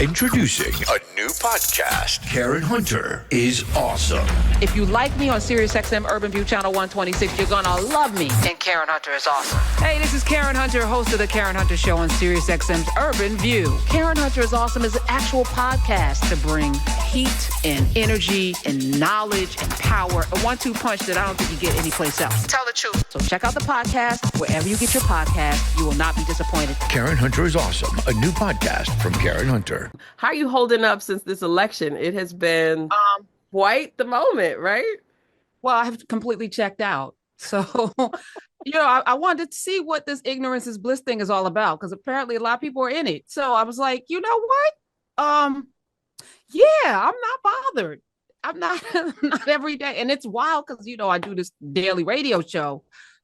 Introducing a new podcast. Karen Hunter is awesome. If you like me on SiriusXM Urban View Channel 126, you're gonna love me. And Karen Hunter is awesome. Hey, this is Karen Hunter, host of the Karen Hunter Show on SiriusXM's Urban View. Karen Hunter is awesome is an actual podcast to bring heat and energy and knowledge and power. A 1-2 punch that I don't think you get anyplace else. Tell the truth. So check out the podcast wherever you get your podcast. You will not be disappointed. Karen Hunter is awesome. A new podcast from Karen Hunter. How are you holding up since this election? It has been quite the moment, right? Well, I have completely checked out. So, I wanted to see what this ignorance is bliss thing is all about, because apparently a lot of people are in it. So I was like, you know what? Yeah, I'm not bothered. I'm not, not every day. And it's wild because, I do this daily radio show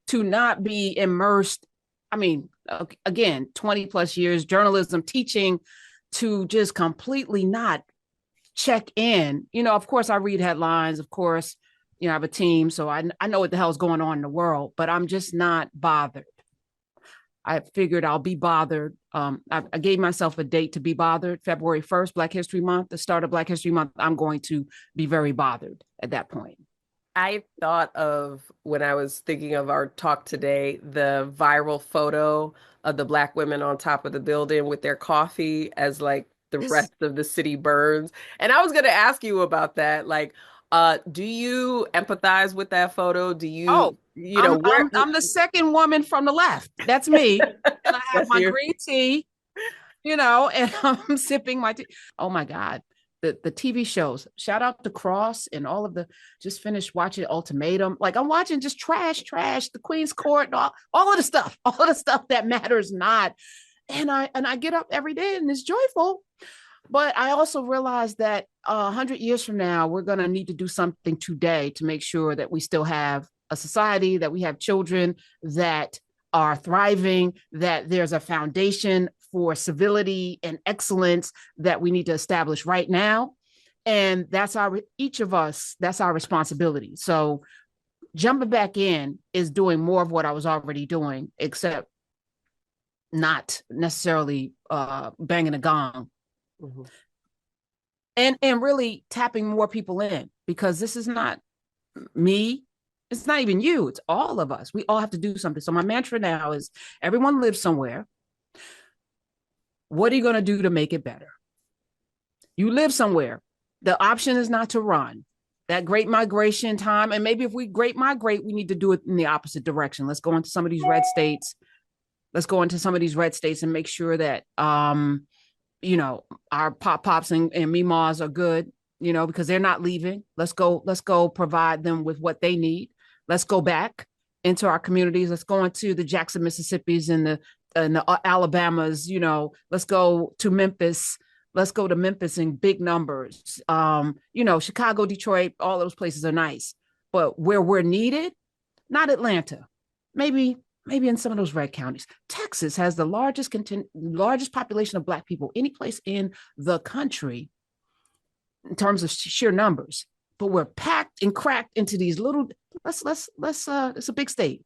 to not be immersed. I mean, again, 20 plus years, journalism, teaching, to just completely not check in. Of course, I read headlines. Of course, I have a team, so I know what the hell is going on in the world, but I'm just not bothered. I figured I'll be bothered. I gave myself a date to be bothered. February 1st, Black History Month, the start of Black History Month. I'm going to be very bothered at that point. I thought of, when I was thinking of our talk today, the viral photo of the Black women on top of the building with their coffee as like the rest of the city burns. And I was going to ask you about that. Like, do you empathize with that photo? Do you, I'm the second woman from the left. That's me. And I have my green tea, and I'm sipping my tea. Oh my God. The TV shows, shout out to Cross and all of just finished watching Ultimatum. Like, I'm watching just trash, the Queen's Court, all of the stuff that matters not. And I get up every day and it's joyful. But I also realize that 100 years from now, we're going to need to do something today to make sure that we still have a society, that we have children that are thriving, that there's a foundation for civility and excellence that we need to establish right now. And that's each of us, that's our responsibility. So jumping back in is doing more of what I was already doing, except not necessarily banging a gong. Mm-hmm. And really tapping more people in, because this is not me. It's not even you. It's all of us. We all have to do something. So my mantra now is everyone lives somewhere. What are you going to do to make it better? You live somewhere. The option is not to run. That great migration time. And maybe if we great migrate, we need to do it in the opposite direction. Let's go into some of these red states. And make sure that, our pops and meemaws are good, because they're not leaving. Let's go provide them with what they need. Let's go back into our communities. Let's go into the Jackson, Mississippi's and the Alabamas, let's go to Memphis. Let's go to Memphis in big numbers. Chicago, Detroit, all those places are nice. But where we're needed, not Atlanta. Maybe in some of those red counties. Texas has the largest population of Black people any place in the country in terms of sheer numbers. But we're packed and cracked into these little, it's a big state.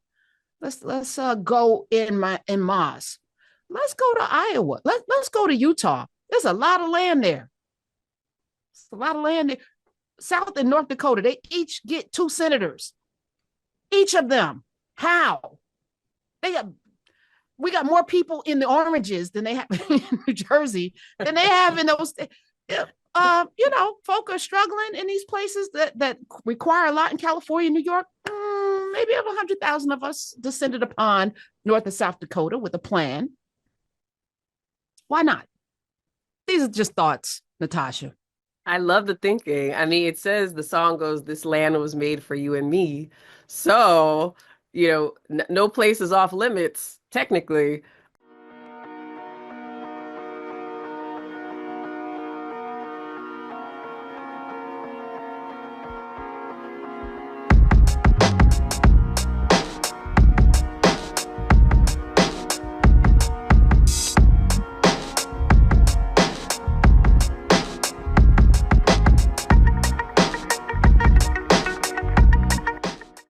Let's go in Mars. Let's go to Iowa. Let's go to Utah. There's a lot of land there. South and North Dakota, they each get 2 senators. Each of them. How? We got more people in the oranges than they have in New Jersey than they have in those. Folk are struggling in these places that require a lot in California, New York. Maybe 100,000 of us descended upon North and South Dakota with a plan. Why not? These are just thoughts, Natasha. I love the thinking. I mean, it says, the song goes, "This land was made for you and me." So, no place is off limits, technically.